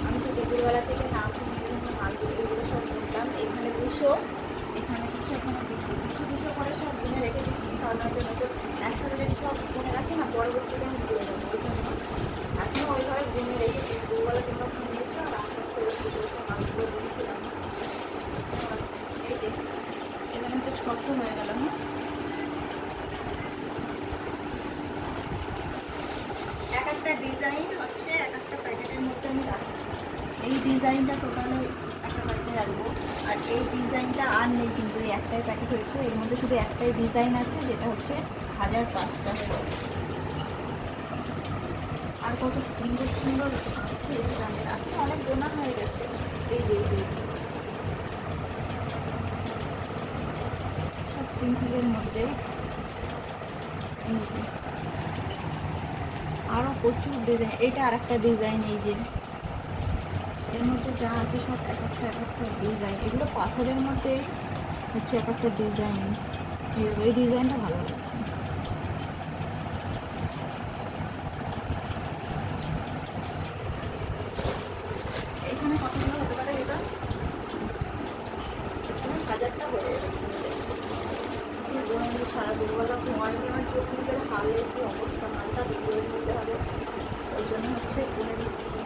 আমি তো দুপুরবেলা থেকে না কিনে বিভিন্ন মালগুলো এগুলো সব কিনলাম। এখানে 200, এখানে 200, এখানে 200, 200 200 করে সব কিনে রেখে দিচ্ছি, কারণ হয়তো একসাথে যদি সব কিনে রাখি না, পরবর্তীতে আমি দিয়ে দেবো। ওই জন্য এখনও ওইভাবে কিনে রেখেছি। দুপুরবেলা তোমরা কিনেছো আর আমি হচ্ছে ওই সব মালগুলো দিয়েছিলাম। আচ্ছা, এই যে এখানে তো 600 হয়ে গেল না। এক একটা ডিজাইন হচ্ছে এক একটা প্যাকেটের মধ্যে আমি রাখছি। এই ডিজাইনটা টোটাল একটা প্যাকেটে রাখবো, আর এই ডিজাইনটা আর নেই, কিন্তু এই একটাই প্যাকেট হয়েছে। এর মধ্যে শুধু একটাই ডিজাইন আছে, যেটা হচ্ছে 1005 টাকা। আর কত সুন্দর সুন্দর আছে দামের, আজকে অনেক গোনা হয়ে গেছে। এই যে সব সিম্পলের মধ্যে আরও প্রচুর ডিজাইন। এটা আর একটা ডিজাইন, এই যে এর মধ্যে যা আছে সব এক একটা ডিজাইন। এগুলো পাথরের মধ্যে হচ্ছে এক একটা ডিজাইন। এই ডিজাইনটা ভালো লাগছে। এখানে কতগুলো হতে পারে? এটা 1000টা হয়ে যাবে। সারা দুপুরবেলা ঘুমায়নি, আমার চোখ মুখের হালের কি অবস্থা, মালটা বিক্রি নিতে হবে। ওই জন্য হচ্ছে কিনে দিচ্ছি।